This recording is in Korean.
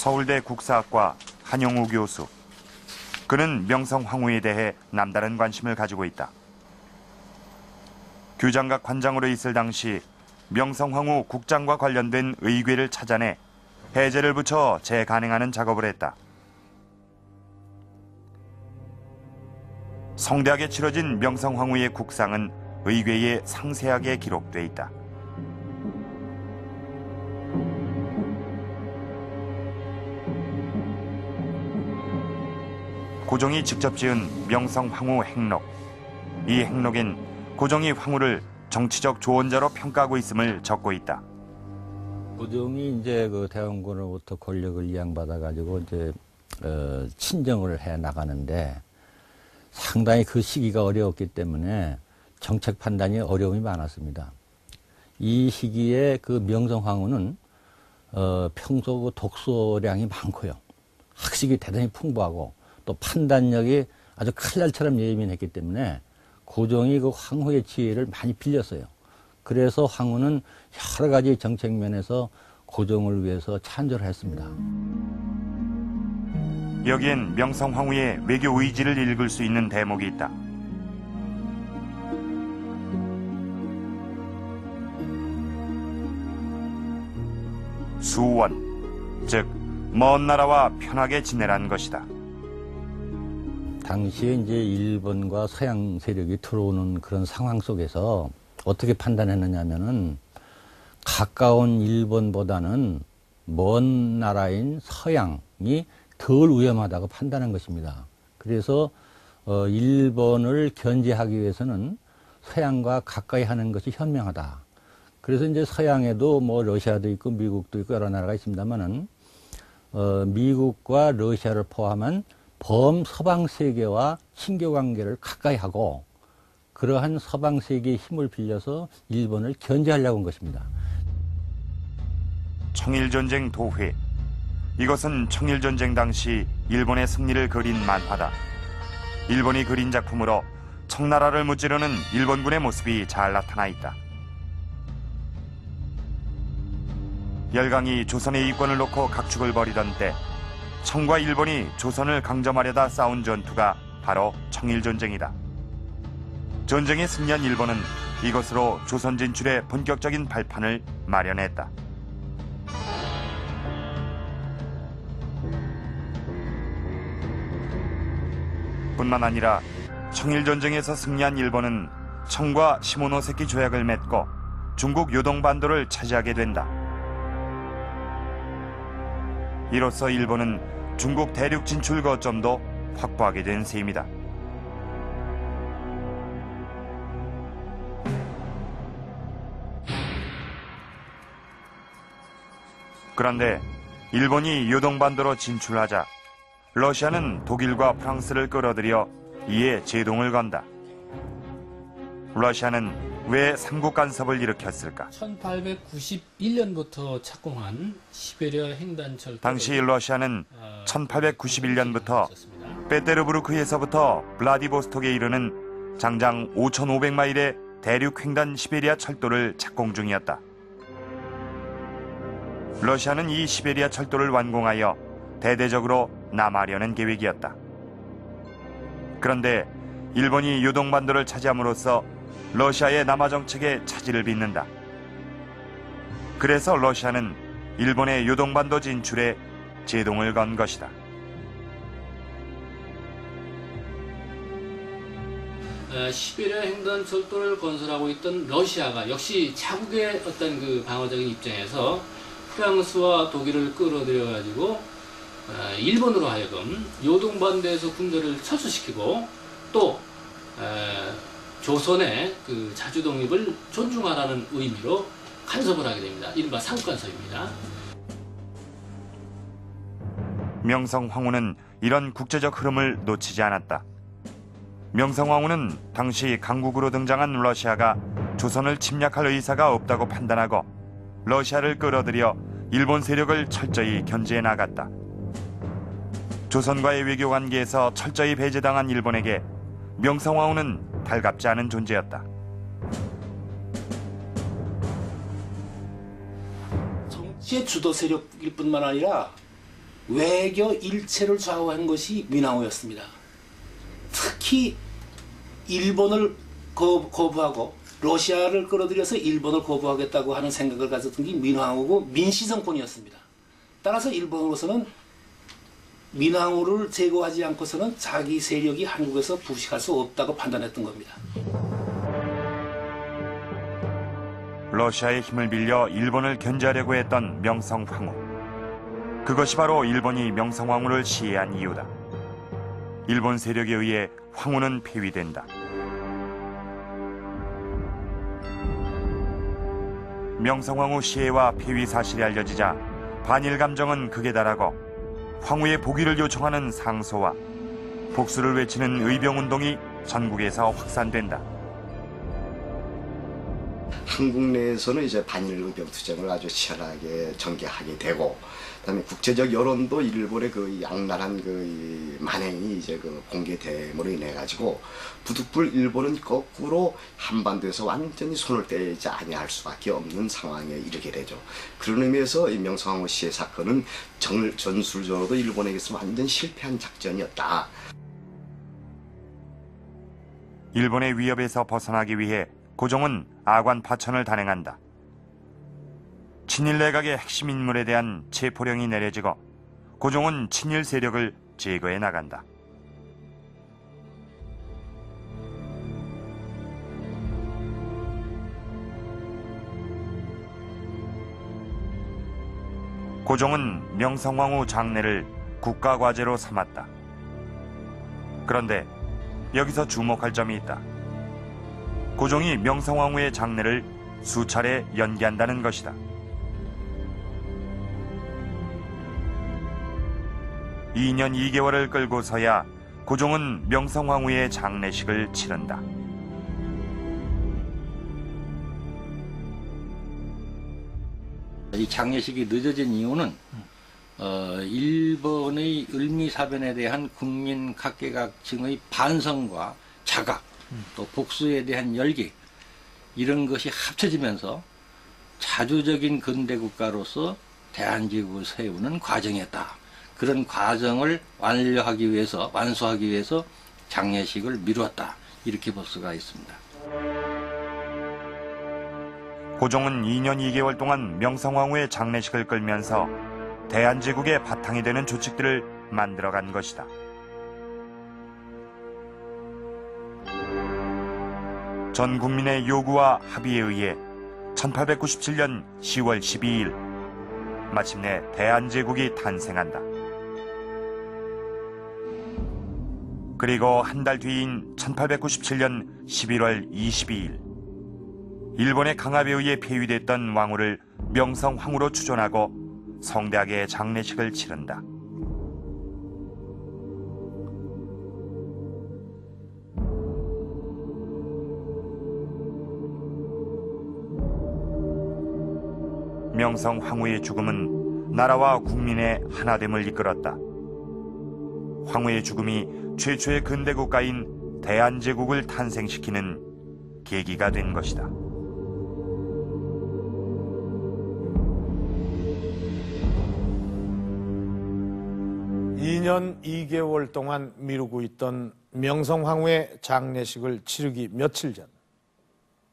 서울대 국사학과 한영우 교수. 그는 명성황후에 대해 남다른 관심을 가지고 있다. 규장각 관장으로 있을 당시 명성황후 국장과 관련된 의궤를 찾아내 해제를 붙여 재간행하는 작업을 했다. 성대하게 치러진 명성황후의 국상은 의궤에 상세하게 기록돼 있다. 고종이 직접 지은 명성황후 행록. 이 행록엔 고종이 황후를 정치적 조언자로 평가하고 있음을 적고 있다. 고종이 이제 그 대원군으로부터 권력을 이양받아가지고 이제 친정을 해 나가는데 상당히 그 시기가 어려웠기 때문에 정책 판단이 어려움이 많았습니다. 이 시기에 그 명성황후는 평소 그 독서량이 많고요. 학식이 대단히 풍부하고 또 판단력이 아주 칼날처럼 예민했기 때문에 고종이 그 황후의 지혜를 많이 빌렸어요. 그래서 황후는 여러 가지 정책 면에서 고종을 위해서 찬조를 했습니다. 여기엔 명성황후의 외교 의지를 읽을 수 있는 대목이 있다. 수원, 즉 먼 나라와 편하게 지내란 것이다. 당시에 이제 일본과 서양 세력이 들어오는 그런 상황 속에서 어떻게 판단했느냐면은 가까운 일본보다는 먼 나라인 서양이 덜 위험하다고 판단한 것입니다. 그래서 일본을 견제하기 위해서는 서양과 가까이 하는 것이 현명하다. 그래서 이제 서양에도 뭐 러시아도 있고 미국도 있고 여러 나라가 있습니다만은 미국과 러시아를 포함한 범서방 세계와 친교 관계를 가까이 하고 그러한 서방 세계의 힘을 빌려서 일본을 견제하려고 한 것입니다. 청일전쟁 도회. 이것은 청일전쟁 당시 일본의 승리를 그린 만화다. 일본이 그린 작품으로 청나라를 무찌르는 일본군의 모습이 잘 나타나 있다. 열강이 조선의 이권을 놓고 각축을 벌이던 때 청과 일본이 조선을 강점하려다 싸운 전투가 바로 청일전쟁이다. 전쟁에 승리한 일본은 이것으로 조선 진출의 본격적인 발판을 마련했다. 뿐만 아니라 청일전쟁에서 승리한 일본은 청과 시모노세키 조약을 맺고 중국 요동반도를 차지하게 된다. 이로써 일본은 중국 대륙 진출 거점도 확보하게 된 셈이다. 그런데 일본이 요동반도로 진출하자 러시아는 독일과 프랑스를 끌어들여 이에 제동을 건다. 러시아는 왜 삼국 간섭을 일으켰을까? 1891년부터 착공한 시베리아 횡단철도. 당시 러시아는 1891년부터 페테르부르크에서부터 블라디보스톡에 이르는 장장 5,500마일의 대륙 횡단 시베리아 철도를 착공 중이었다. 러시아는 이 시베리아 철도를 완공하여 대대적으로 남하려는 계획이었다. 그런데 일본이 요동반도를 차지함으로써 러시아의 남하 정책에 차질을 빚는다. 그래서 러시아는 일본의 요동반도 진출에 제동을 건 것이다. 시베리아 횡단철도를 건설하고 있던 러시아가 역시 자국의 어떤 그 방어적인 입장에서 프랑스와 독일을 끌어들여가지고 일본으로 하여금 요동반도에서 군대를 철수시키고 또 조선의 그 자주 독립을 존중하라는 의미로 간섭을 하게 됩니다. 이른바 삼국간섭입니다. 명성황후는 이런 국제적 흐름을 놓치지 않았다. 명성황후는 당시 강국으로 등장한 러시아가 조선을 침략할 의사가 없다고 판단하고 러시아를 끌어들여 일본 세력을 철저히 견제해 나갔다. 조선과의 외교 관계에서 철저히 배제당한 일본에게 명성황후는 달갑지 않은 존재였다. 정치의 주도 세력일 뿐만 아니라 외교 일체를 좌우한 것이 민항호였습니다. 특히 일본을 거부하고 러시아를 끌어들여서 일본을 거부하겠다고 하는 생각을 가졌던 게 민항호고 민시정권이었습니다. 따라서 일본으로서는 민항호를 제거하지 않고서는 자기 세력이 한국에서 부식할 수 없다고 판단했던 겁니다. 러시아의 힘을 빌려 일본을 견제하려고 했던 명성황후. 그것이 바로 일본이 명성황후를 시해한 이유다. 일본 세력에 의해 황후는 폐위된다. 명성황후 시해와 폐위 사실이 알려지자 반일 감정은 극에 달하고 황후의 복위를 요청하는 상소와 복수를 외치는 의병운동이 전국에서 확산된다. 한국 내에서는 이제 반일 의병 투쟁을 아주 치열하게 전개하게 되고, 그다음에 국제적 여론도 일본의 그 악랄한 그 만행이 이제 그 공개됨으로 인해 가지고 부득불 일본은 거꾸로 한반도에서 완전히 손을 떼지 아니할 수밖에 없는 상황에 이르게 되죠. 그런 의미에서 이 명성황후 시해 사건은 전술적으로도 일본에게서 완전 실패한 작전이었다. 일본의 위협에서 벗어나기 위해 고종은 아관 파천을 단행한다. 친일 내각의 핵심 인물에 대한 체포령이 내려지고 고종은 친일 세력을 제거해 나간다. 고종은 명성황후 장례를 국가과제로 삼았다. 그런데 여기서 주목할 점이 있다. 고종이 명성황후의 장례를 수차례 연기한다는 것이다. 2년 2개월을 끌고서야 고종은 명성황후의 장례식을 치른다. 이 장례식이 늦어진 이유는 일본의 을미사변에 대한 국민 각계각층의 반성과 자각, 또 복수에 대한 열기, 이런 것이 합쳐지면서 자주적인 근대국가로서 대한제국을 세우는 과정이었다. 그런 과정을 완수하기 위해서 장례식을 미루었다. 이렇게 볼 수가 있습니다. 고종은 2년 2개월 동안 명성황후의 장례식을 끌면서 대한제국의 바탕이 되는 조직들을 만들어간 것이다. 전 국민의 요구와 합의에 의해 1897년 10월 12일 마침내 대한제국이 탄생한다. 그리고 한 달 뒤인 1897년 11월 22일 일본의 강압에 의해 폐위됐던 왕후를 명성황후로 추존하고 성대하게 장례식을 치른다. 명성황후의 죽음은 나라와 국민의 하나됨을 이끌었다. 황후의 죽음이 최초의 근대국가인 대한제국을 탄생시키는 계기가 된 것이다. (2년 2개월) 동안 미루고 있던 명성황후의 장례식을 치르기 며칠 전